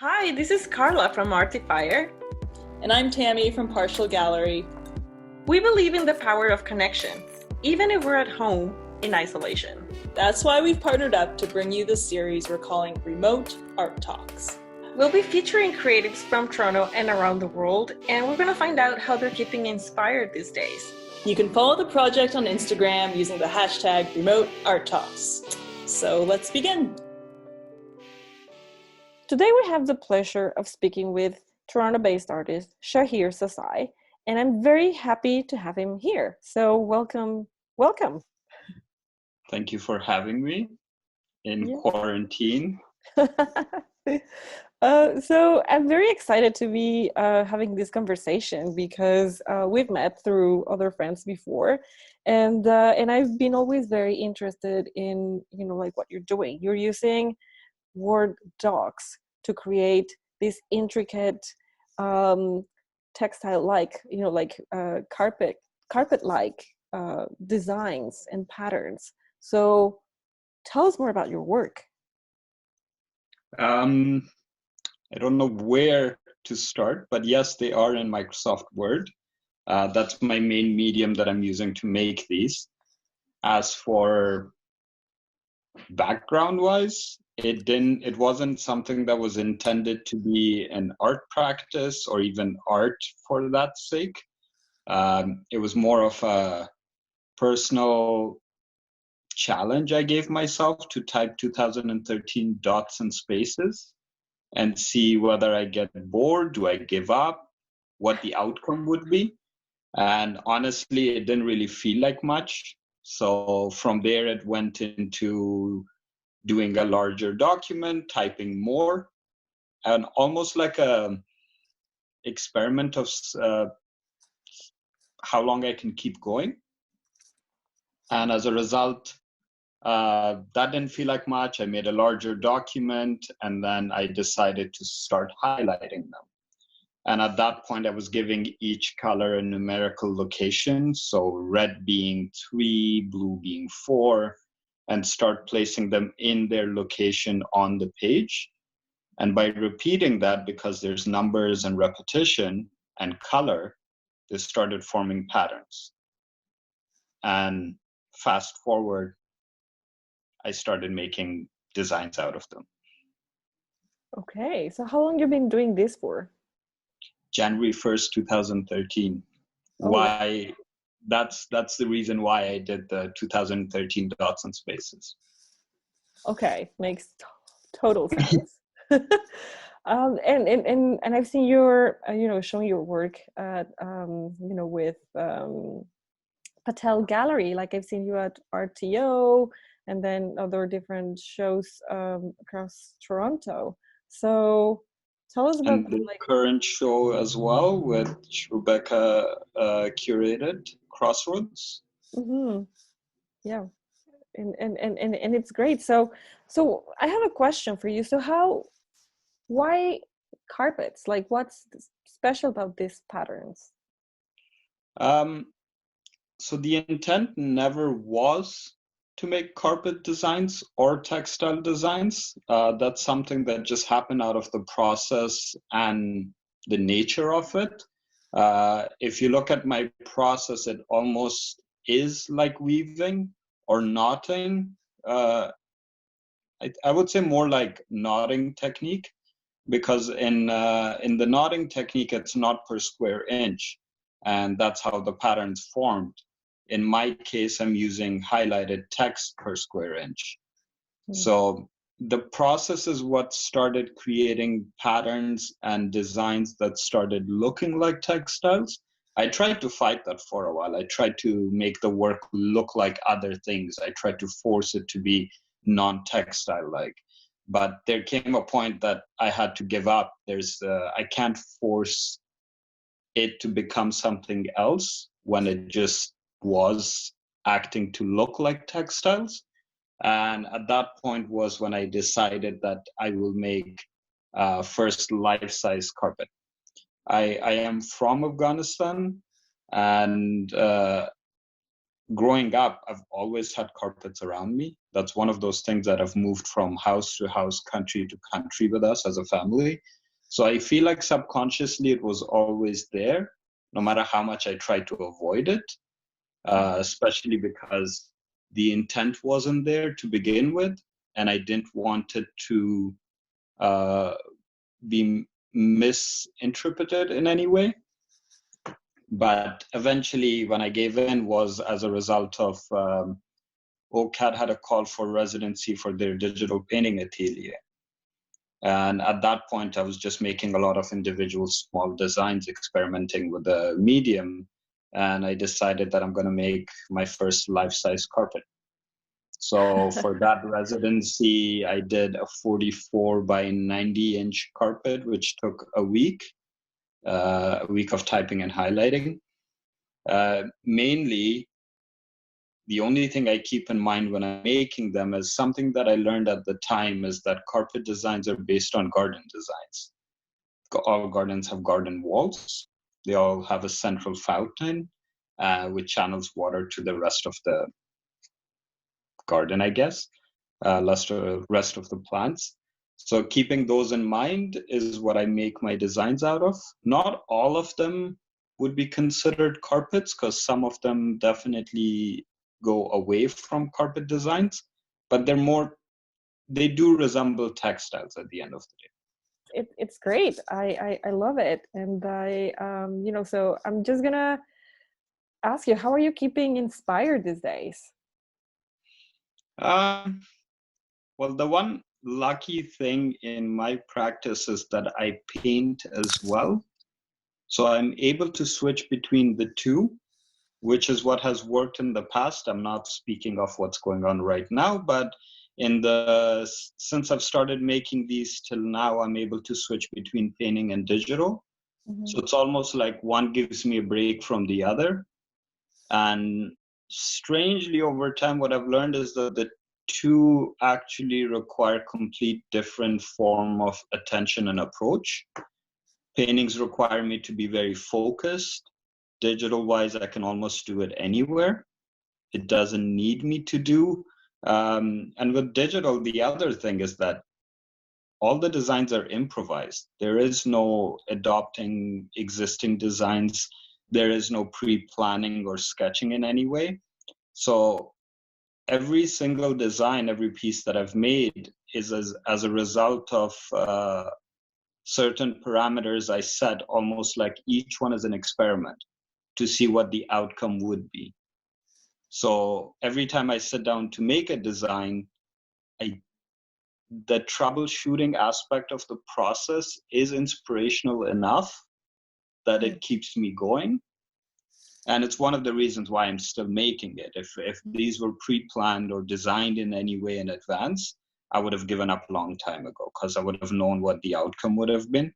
Hi, this is Carla from Artifier. And I'm Tammy from Partial Gallery. We believe in the power of connection, even if we're at home in isolation. That's why we've partnered up to bring you this series we're calling Remote Art Talks. We'll be featuring creatives from Toronto and around the world, and we're going to find out how they're keeping inspired these days. You can follow the project on Instagram using the hashtag Remote Art Talks. So let's begin. Today we have the pleasure of speaking with Toronto-based artist Shaheer Zazai, and I'm very happy to have him here. So welcome. Thank you for having me in quarantine. So I'm very excited to be having this conversation because we've met through other friends before, and I've been always very interested in like what you're doing. You're using Word docs to create these intricate textile-like, carpet-like designs and patterns. So tell us more about your work. I don't know where to start, but yes, they are in Microsoft Word. That's my main medium that I'm using to make these. As for background-wise, it wasn't something that was intended to be an art practice or even art for that sake. It was more of a personal challenge I gave myself to type 2013 dots and spaces and see whether I get bored, do I give up, what the outcome would be. And honestly, it didn't really feel like much. So from there, it went into doing a larger document, typing more, and almost like a experiment of how long I can keep going. And as a result, that didn't feel like much. I made a larger document, and then I decided to start highlighting them. And at that point, I was giving each color a numerical location. So red being 3, blue being 4, and start placing them in their location on the page. And by repeating that, because there's numbers and repetition and color, they started forming patterns. And fast forward, I started making designs out of them. Okay, so how long have you been doing this for? January 1st, 2013. Oh. Why? That's the reason why I did the 2013 dots and spaces. Okay, makes total sense. And I've seen your showing your work at with Patel Gallery. Like I've seen you at RTO and then other different shows across Toronto. So tell us about the current show as well, which Rebecca curated, Crossroads. Mm-hmm. Yeah, and it's great. So I have a question for you. So why carpets? Like, what's special about these patterns? So the intent never was to make carpet designs or textile designs. That's something that just happened out of the process and the nature of it. If you look at my process, it almost is like weaving or knotting. I would say more like knotting technique, because in the knotting technique, it's not per square inch, and that's how the pattern's formed. In my case, I'm using highlighted text per square inch. So the process is what started creating patterns and designs that started looking like textiles. I tried to fight that for a while. I tried to make the work look like other things. I tried to force it to be non-textile-like. But there came a point that I had to give up. I can't force it to become something else when it just was acting to look like textiles. And at that point was when I decided that I will make first life-size carpet. I am from Afghanistan, and growing up, I've always had carpets around me. That's one of those things that have moved from house to house, country to country with us as a family. So I feel like subconsciously it was always there, no matter how much I tried to avoid it, especially because the intent wasn't there to begin with, and I didn't want it to be misinterpreted in any way. But eventually, when I gave in, was as a result of OCAD had a call for residency for their digital painting atelier. And at that point, I was just making a lot of individual small designs, experimenting with the medium. And I decided that I'm going to make my first life-size carpet. So for that residency, I did a 44 by 90 inch carpet, which took a week of typing and highlighting. Mainly, the only thing I keep in mind when I'm making them is something that I learned at the time is that carpet designs are based on garden designs. All gardens have garden walls. They all have a central fountain, which channels water to the rest of the garden, I guess, rest of the plants. So keeping those in mind is what I make my designs out of. Not all of them would be considered carpets because some of them definitely go away from carpet designs, but they do resemble textiles at the end of the day. It's great. I love it. And so I'm just gonna ask you, how are you keeping inspired these days? Well, the one lucky thing in my practice is that I paint as well. So I'm able to switch between the two, which is what has worked in the past. I'm not speaking of what's going on right now, but since I've started making these till now, I'm able to switch between painting and digital. Mm-hmm. So it's almost like one gives me a break from the other. And strangely, over time, what I've learned is that the two actually require complete different form of attention and approach. Paintings require me to be very focused. Digital wise, I can almost do it anywhere. It doesn't need me to do. And with digital, the other thing is that all the designs are improvised. There is no adopting existing designs. There is no pre-planning or sketching in any way. So every single design, every piece that I've made is as a result of certain parameters I set, almost like each one is an experiment to see what the outcome would be. So every time I sit down to make a design, the troubleshooting aspect of the process is inspirational enough that it keeps me going. And it's one of the reasons why I'm still making it. If these were pre-planned or designed in any way in advance, I would have given up a long time ago because I would have known what the outcome would have been.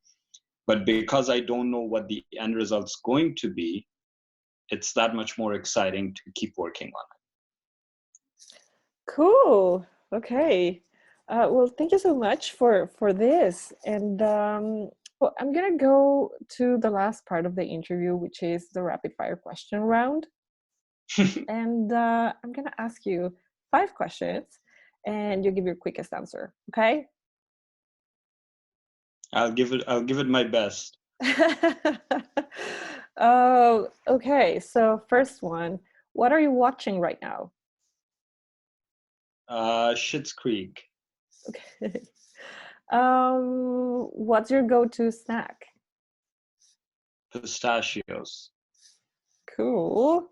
But because I don't know what the end result's going to be, it's that much more exciting to keep working on it. Cool. Okay. Well, thank you so much for this. And well, I'm gonna go to the last part of the interview, which is the rapid fire question round. And I'm gonna ask you 5 questions, and you give your quickest answer. Okay? I'll give it my best. Oh, okay. So first one, what are you watching right now? Schitt's Creek. Okay. What's your go-to snack? Pistachios. Cool.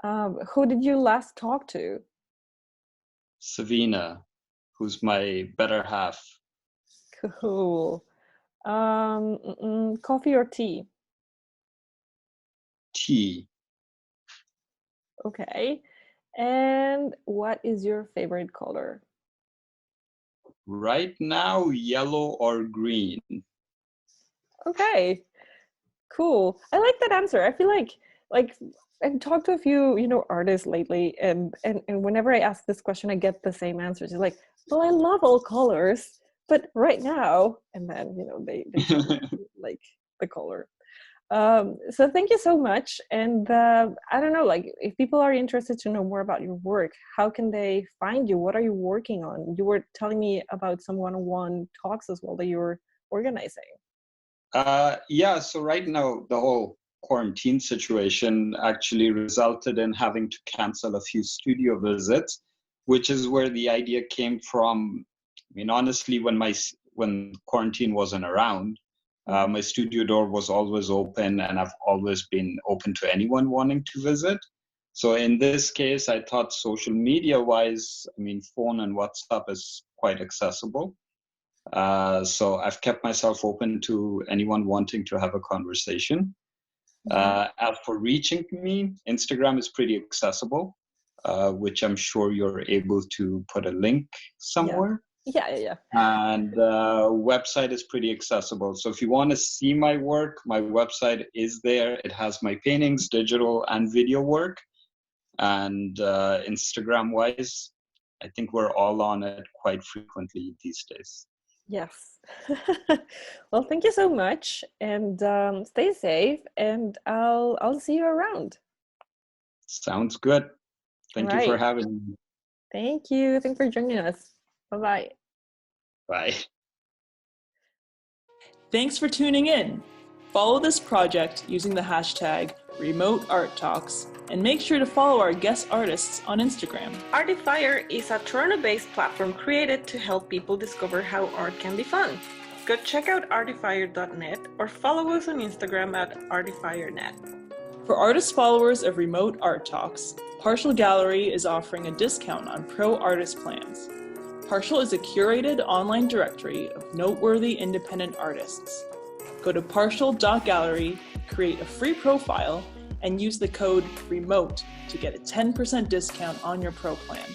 Who did you last talk to? Savina, who's my better half. Cool. Coffee or tea? Tea. Okay. And what is your favorite color? Right now, yellow or green. Okay. Cool. I like that answer. I feel like I've talked to a few, artists lately, and whenever I ask this question, I get the same answers. It's like, well, I love all colors, but right now, and then they like the color. So thank you so much. And I don't know, like if people are interested to know more about your work, how can they find you? What are you working on? You were telling me about some one-on-one talks as well that you're organizing. Yeah, so right now the whole quarantine situation actually resulted in having to cancel a few studio visits, which is where the idea came from. I mean, honestly, when quarantine wasn't around, my studio door was always open, and I've always been open to anyone wanting to visit. So in this case, I thought social media-wise, I mean, phone and WhatsApp is quite accessible. So I've kept myself open to anyone wanting to have a conversation. As for reaching me, Instagram is pretty accessible, which I'm sure you're able to put a link somewhere. Yeah. And website is pretty accessible. So if you want to see my work, my website is there. It has my paintings, digital and video work. And Instagram-wise, I think we're all on it quite frequently these days. Yes. Well, thank you so much, and stay safe, and I'll see you around. Sounds good. Thank you for having me. Thank you. Thanks for joining us. Bye-bye. Bye. Thanks for tuning in. Follow this project using the hashtag #RemoteArtTalks, and make sure to follow our guest artists on Instagram. Artifier is a Toronto-based platform created to help people discover how art can be fun. Go check out artifier.net or follow us on Instagram at artifiernet. For artist followers of Remote Art Talks, Partial Gallery is offering a discount on pro artist plans. Partial is a curated online directory of noteworthy independent artists. Go to partial.gallery, create a free profile, and use the code REMOTE to get a 10% discount on your pro plan.